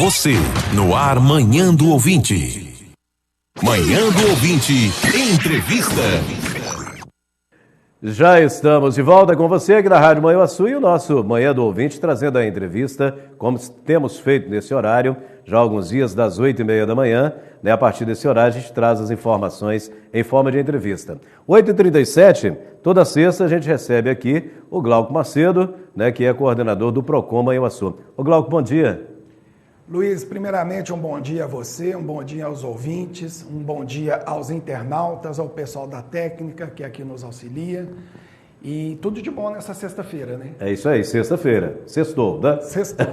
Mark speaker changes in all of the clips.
Speaker 1: Você, no ar Manhã do Ouvinte. Manhã do Ouvinte, entrevista.
Speaker 2: Já estamos de volta com você aqui na Rádio Manhuaçu e o nosso Manhã do Ouvinte trazendo a entrevista, como temos feito nesse horário, já há alguns dias, das 8h30 da manhã. A partir desse horário a gente traz as informações em forma de entrevista. 8h37, toda sexta a gente recebe aqui o Glauco Macedo, que é coordenador do Procon Manhuaçu. Ô Glauco, bom dia.
Speaker 3: Luiz, primeiramente um bom dia a você, um bom dia aos ouvintes, um bom dia aos internautas, ao pessoal da técnica que aqui nos auxilia e tudo de bom nessa sexta-feira, né?
Speaker 2: É isso aí, sexta-feira. Sextou, né?
Speaker 3: Sextou.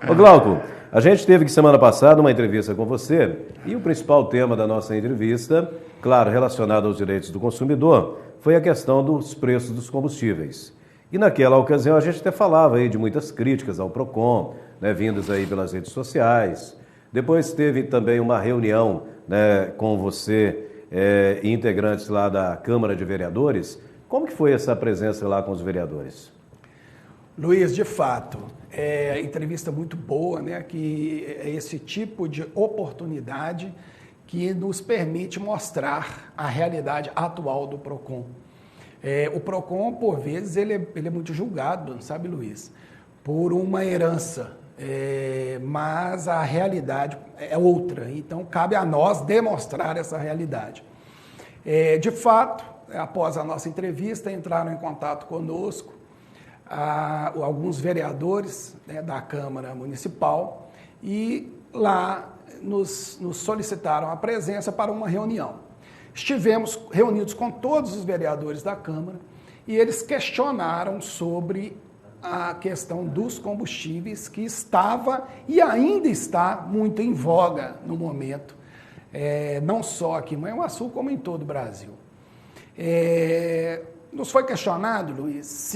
Speaker 2: Ô Glauco, a gente teve que semana passada uma entrevista com você e o principal tema da nossa entrevista, claro, relacionado aos direitos do consumidor, foi a questão dos preços dos combustíveis. E naquela ocasião a gente até falava aí de muitas críticas ao Procon, vindas aí pelas redes sociais. Depois teve também uma reunião com você e integrantes lá da Câmara de Vereadores. Como que foi essa presença lá com os vereadores?
Speaker 3: Luiz, de fato, é entrevista muito boa, que é esse tipo de oportunidade que nos permite mostrar a realidade atual do Procon. O Procon, por vezes, ele é muito julgado, sabe, Luiz, por uma herança. Mas a realidade é outra, então cabe a nós demonstrar essa realidade. De fato, após a nossa entrevista, entraram em contato conosco alguns vereadores da Câmara Municipal e lá nos solicitaram a presença para uma reunião. Estivemos reunidos com todos os vereadores da Câmara e eles questionaram sobre a questão dos combustíveis, que estava e ainda está muito em voga no momento, não só aqui em Manhuaçu, como em todo o Brasil. Nos foi questionado, Luiz,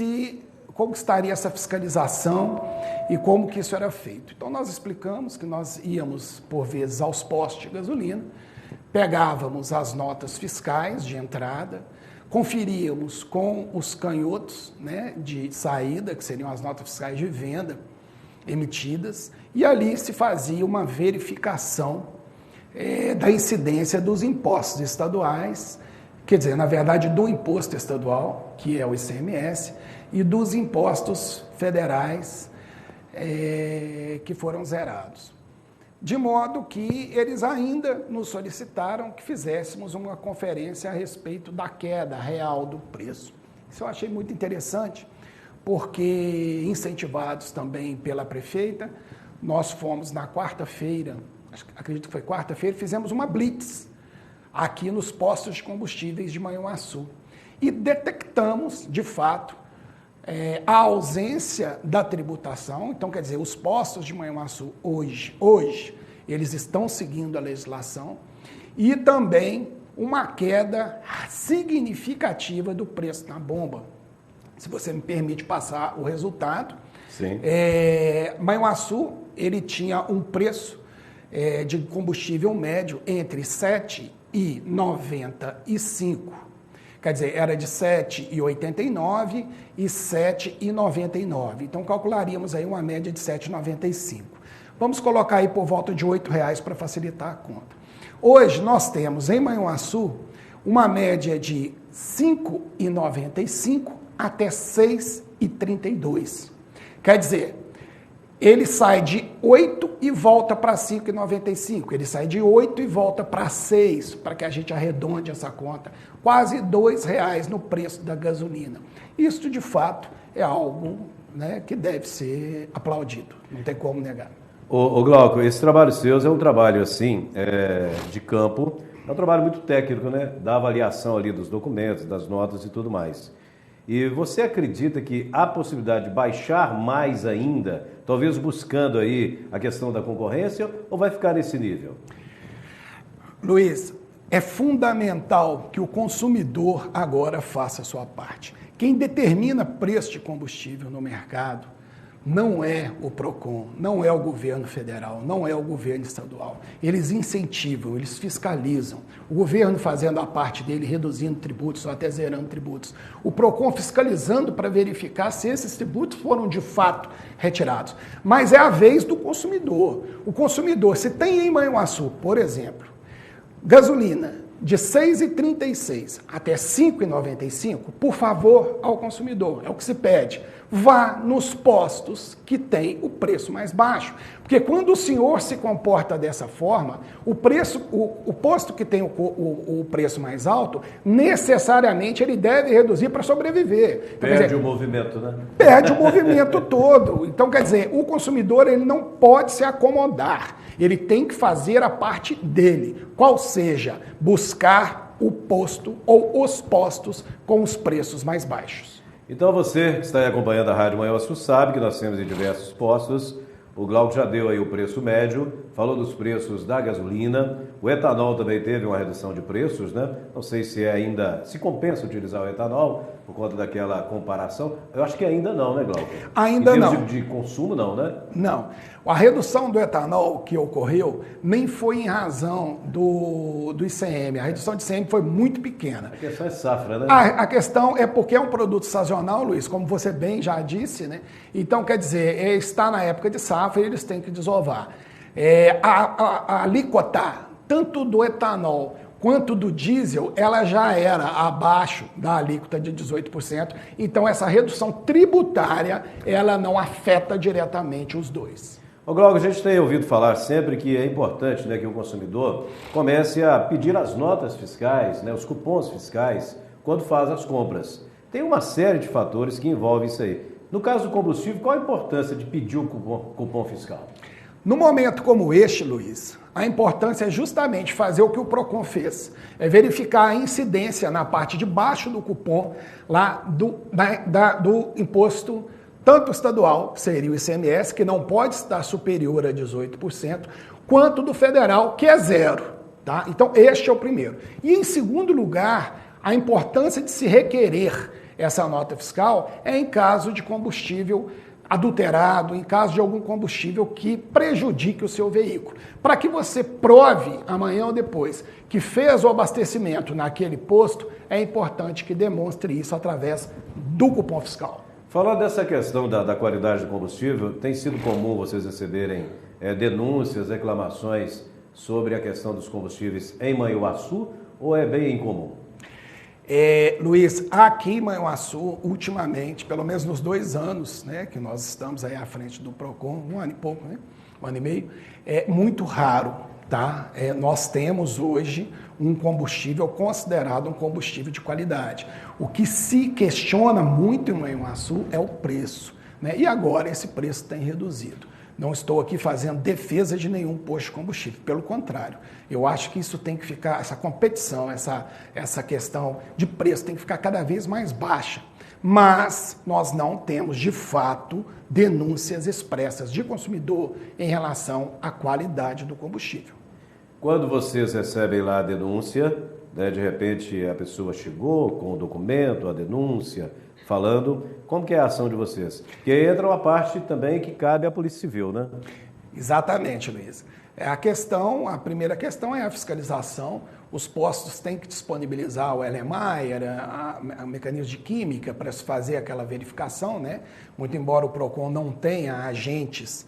Speaker 3: como estaria essa fiscalização e como que isso era feito. Então, nós explicamos que nós íamos, por vezes, aos postos de gasolina, pegávamos as notas fiscais de entrada, conferíamos com os canhotos de saída, que seriam as notas fiscais de venda emitidas, e ali se fazia uma verificação da incidência dos impostos estaduais, quer dizer, na verdade, do imposto estadual, que é o ICMS, e dos impostos federais que foram zerados. De modo que eles ainda nos solicitaram que fizéssemos uma conferência a respeito da queda real do preço. Isso eu achei muito interessante, porque incentivados também pela prefeita, nós fomos na quarta-feira, acredito que foi quarta-feira, fizemos uma blitz aqui nos postos de combustíveis de Manhuaçu e detectamos, de fato, a ausência da tributação. Então, quer dizer, os postos de Manhuaçu hoje, eles estão seguindo a legislação e também uma queda significativa do preço na bomba. Se você me permite passar o resultado.
Speaker 2: Sim.
Speaker 3: Manhuaçu, ele tinha um preço de combustível médio entre R$ 7,95. Quer dizer, era de R$ 7,89 e R$ 7,99. Então, calcularíamos aí uma média de R$ 7,95. Vamos colocar aí por volta de R$ 8,00 para facilitar a conta. Hoje, nós temos em Manhuaçu uma média de R$ 5,95 até R$ 6,32. Quer dizer, ele sai de 8 e volta para 5,95. Ele sai de 8 e volta para 6, para que a gente arredonde essa conta. Quase R$ 2,00 no preço da gasolina. Isso, de fato, é algo que deve ser aplaudido. Não tem como negar.
Speaker 2: Ô Glauco, esse trabalho seu é um trabalho, assim, de campo. É um trabalho muito técnico, da avaliação ali dos documentos, das notas e tudo mais. E você acredita que há possibilidade de baixar mais ainda, talvez buscando aí a questão da concorrência, ou vai ficar nesse nível?
Speaker 3: Luiz, é fundamental que o consumidor agora faça a sua parte. Quem determina preço de combustível no mercado não é o PROCON, não é o governo federal, não é o governo estadual. Eles incentivam, eles fiscalizam. O governo fazendo a parte dele, reduzindo tributos ou até zerando tributos. O PROCON fiscalizando para verificar se esses tributos foram de fato retirados. Mas é a vez do consumidor. O consumidor, se tem em Manhuaçu, por exemplo, gasolina de R$ 6,36 até R$ 5,95, por favor, ao consumidor, é o que se pede. Vá nos postos que tem o preço mais baixo. Porque quando o senhor se comporta dessa forma, o posto que tem o preço mais alto, necessariamente ele deve reduzir para sobreviver. Então,
Speaker 2: Perde o movimento, né?
Speaker 3: Perde o movimento todo. Então, quer dizer, o consumidor ele não pode se acomodar. Ele tem que fazer a parte dele. Qual seja, buscar o posto ou os postos com os preços mais baixos.
Speaker 2: Então você que está aí acompanhando a Rádio Manhuaçu sabe que nós temos em diversos postos. O Glauco já deu aí o preço médio, falou dos preços da gasolina. O etanol também teve uma redução de preços, né? Não sei se se compensa utilizar o etanol por conta daquela comparação. Eu acho que ainda não, né, Glauco?
Speaker 3: Ainda não.
Speaker 2: Em termos de consumo, não, né?
Speaker 3: Não. A redução do etanol que ocorreu nem foi em razão do ICM. A redução de ICM foi muito pequena.
Speaker 2: A questão é safra, né?
Speaker 3: A questão é porque é um produto sazonal, Luiz, como você bem já disse, né? Então, quer dizer, está na época de safra e eles têm que desovar. A alíquota, tanto do etanol quanto do diesel, ela já era abaixo da alíquota de 18%. Então, essa redução tributária, ela não afeta diretamente os dois.
Speaker 2: Ô Glauco, a gente tem ouvido falar sempre que é importante, né, que o consumidor comece a pedir as notas fiscais, né, os cupons fiscais, quando faz as compras. Tem uma série de fatores que envolvem isso aí. No caso do combustível, qual a importância de pedir o cupom fiscal?
Speaker 3: No momento como este, Luiz, a importância é justamente fazer o que o PROCON fez. É verificar a incidência na parte de baixo do cupom lá do imposto, tanto estadual, seria o ICMS, que não pode estar superior a 18%, quanto do federal, que é zero. Tá? Então, este é o primeiro. E, em segundo lugar, a importância de se requerer essa nota fiscal é em caso de combustível adulterado, em caso de algum combustível que prejudique o seu veículo. Para que você prove amanhã ou depois que fez o abastecimento naquele posto, é importante que demonstre isso através do cupom fiscal.
Speaker 2: Falando dessa questão da qualidade do combustível, tem sido comum vocês receberem denúncias, reclamações sobre a questão dos combustíveis em Manhuaçu ou é bem incomum?
Speaker 3: Luiz, aqui em Manhuaçu, ultimamente, pelo menos nos 2 anos, né, que nós estamos aí à frente do PROCON, 1 ano e pouco, né, 1 ano e meio, é muito raro, tá? Nós temos hoje um combustível considerado um combustível de qualidade. O que se questiona muito em Manhuaçu é o preço, né? E agora esse preço tem reduzido. Não estou aqui fazendo defesa de nenhum posto de combustível, pelo contrário. Eu acho que isso tem que ficar, essa competição, essa questão de preço tem que ficar cada vez mais baixa. Mas nós não temos, de fato, denúncias expressas de consumidor em relação à qualidade do combustível.
Speaker 2: Quando vocês recebem lá a denúncia, né, de repente a pessoa chegou com o documento, a denúncia, falando, como que é a ação de vocês? Porque aí entra uma parte também que cabe à Polícia Civil, né?
Speaker 3: Exatamente, Luiz. A primeira questão é a fiscalização. Os postos têm que disponibilizar o LMI, o mecanismo de química, para se fazer aquela verificação, né? Muito embora o PROCON não tenha agentes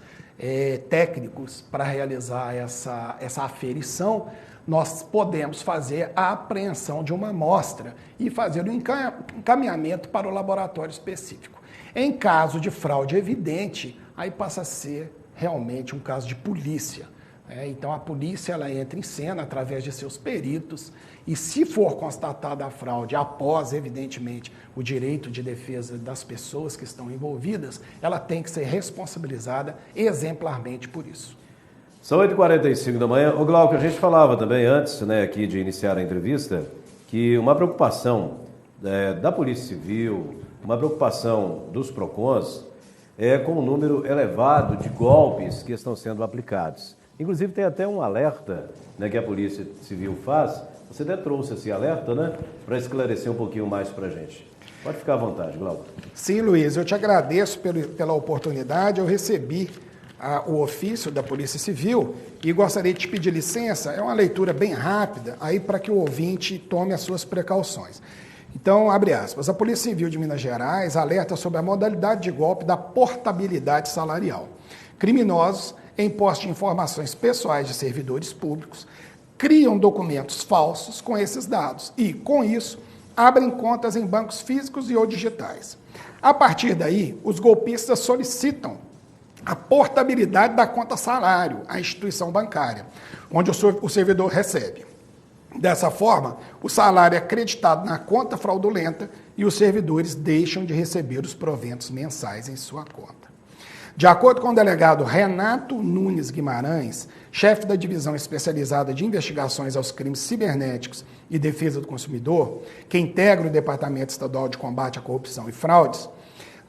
Speaker 3: técnicos para realizar essa aferição, nós podemos fazer a apreensão de uma amostra e fazer um encaminhamento para o laboratório específico. Em caso de fraude evidente, aí passa a ser realmente um caso de polícia. Então a polícia ela entra em cena através de seus peritos e se for constatada a fraude após, evidentemente, o direito de defesa das pessoas que estão envolvidas, ela tem que ser responsabilizada exemplarmente por isso.
Speaker 2: São 8h45 da manhã. Ô Glauco, a gente falava também antes, né, aqui de iniciar a entrevista, que uma preocupação da Polícia Civil, uma preocupação dos PROCONs é com o número elevado de golpes que estão sendo aplicados. Inclusive tem até um alerta, né, que a Polícia Civil faz. Você até trouxe esse alerta, né, para esclarecer um pouquinho mais para a gente. Pode ficar à vontade, Glauco.
Speaker 3: Sim, Luiz, eu te agradeço pela oportunidade. Eu recebi o ofício da Polícia Civil e gostaria de te pedir licença. É uma leitura bem rápida, aí para que o ouvinte tome as suas precauções. Então, abre aspas, a Polícia Civil de Minas Gerais alerta sobre a modalidade de golpe da portabilidade salarial. Criminosos, em posse de informações pessoais de servidores públicos, criam documentos falsos com esses dados e, com isso, abrem contas em bancos físicos e ou digitais. A partir daí, os golpistas solicitam a portabilidade da conta salário à instituição bancária, onde o servidor recebe. Dessa forma, o salário é acreditado na conta fraudulenta e os servidores deixam de receber os proventos mensais em sua conta. De acordo com o delegado Renato Nunes Guimarães, chefe da Divisão Especializada de Investigações aos Crimes Cibernéticos e Defesa do Consumidor, que integra o Departamento Estadual de Combate à Corrupção e Fraudes,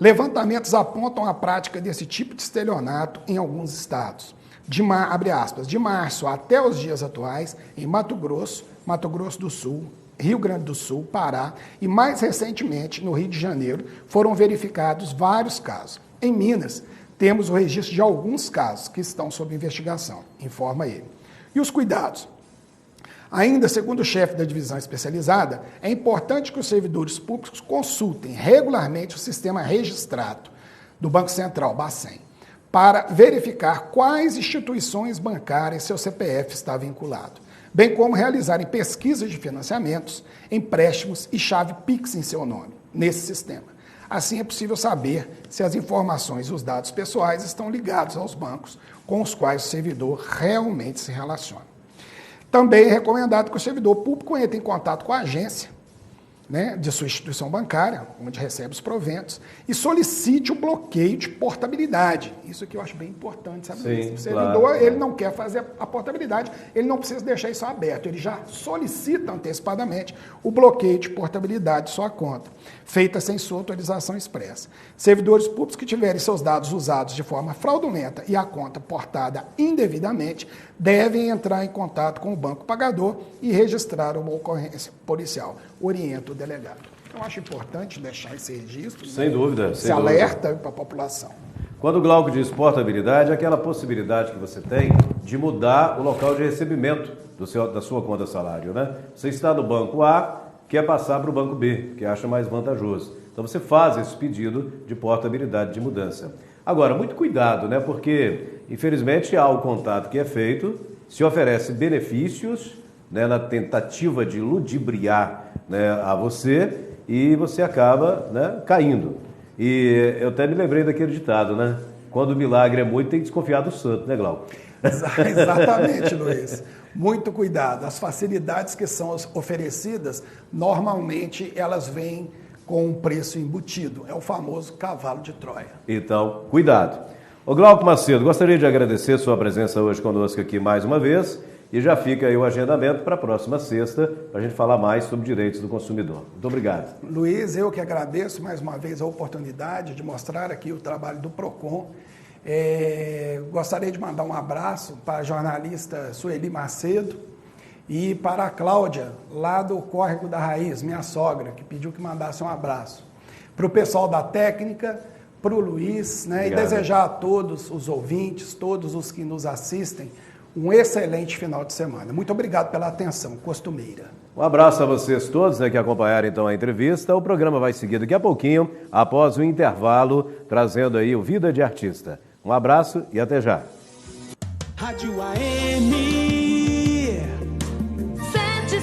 Speaker 3: levantamentos apontam a prática desse tipo de estelionato em alguns estados. Abre aspas, de março até os dias atuais, em Mato Grosso do Sul, Rio Grande do Sul, Pará e, mais recentemente, no Rio de Janeiro, foram verificados vários casos. Em Minas, temos o registro de alguns casos que estão sob investigação, informa ele. E os cuidados? Ainda, segundo o chefe da divisão especializada, é importante que os servidores públicos consultem regularmente o sistema registrado do Banco Central, Bacen, para verificar quais instituições bancárias seu CPF está vinculado, bem como realizarem pesquisas de financiamentos, empréstimos e chave Pix em seu nome, nesse sistema. Assim é possível saber se as informações e os dados pessoais estão ligados aos bancos com os quais o servidor realmente se relaciona. Também é recomendado que o servidor público entre em contato com a agência, né, de sua instituição bancária, onde recebe os proventos, e solicite o bloqueio de portabilidade. Isso aqui eu acho bem importante, sabe?
Speaker 2: Sim,
Speaker 3: o servidor, claro, ele não quer fazer a portabilidade, ele não precisa deixar isso aberto, ele já solicita antecipadamente o bloqueio de portabilidade de sua conta, feita sem sua autorização expressa. Servidores públicos que tiverem seus dados usados de forma fraudulenta e a conta portada indevidamente, devem entrar em contato com o banco pagador e registrar uma ocorrência policial. Orienta o delegado. Então, acho importante deixar esse registro.
Speaker 2: Sem dúvida.
Speaker 3: Esse alerta para a população.
Speaker 2: Quando o Glauco diz portabilidade, é aquela possibilidade que você tem de mudar o local de recebimento da sua conta salário, né? Você está no banco A, quer passar para o banco B, que acha mais vantajoso. Então, você faz esse pedido de portabilidade de mudança. Agora, muito cuidado, né? Porque, infelizmente, há o contato que é feito, se oferece benefícios, né, na tentativa de ludibriar, né, a você, e você acaba, né, caindo. E eu até me lembrei daquele ditado, né? Quando o milagre é muito, tem que desconfiar do santo, né, Glauco?
Speaker 3: Exatamente, Luiz. Muito cuidado. As facilidades que são oferecidas, normalmente elas vêm com um preço embutido. É o famoso cavalo de Troia.
Speaker 2: Então, cuidado. Ô Glauco Macedo, gostaria de agradecer sua presença hoje conosco aqui mais uma vez e já fica aí o agendamento para a próxima sexta para a gente falar mais sobre direitos do consumidor. Muito obrigado.
Speaker 3: Luiz, eu que agradeço mais uma vez a oportunidade de mostrar aqui o trabalho do PROCON. Gostaria de mandar um abraço para a jornalista Sueli Macedo e para a Cláudia, lá do Córrego da Raiz, minha sogra, que pediu que mandasse um abraço. Para o pessoal da técnica, para o Luiz, né, e desejar a todos os ouvintes, todos os que nos assistem, um excelente final de semana. Muito obrigado pela atenção costumeira.
Speaker 2: Um abraço a vocês todos, né, que acompanharam então a entrevista. O programa vai seguir daqui a pouquinho, após o intervalo, trazendo aí o Vida de Artista. Um abraço e até já.
Speaker 4: Rádio AM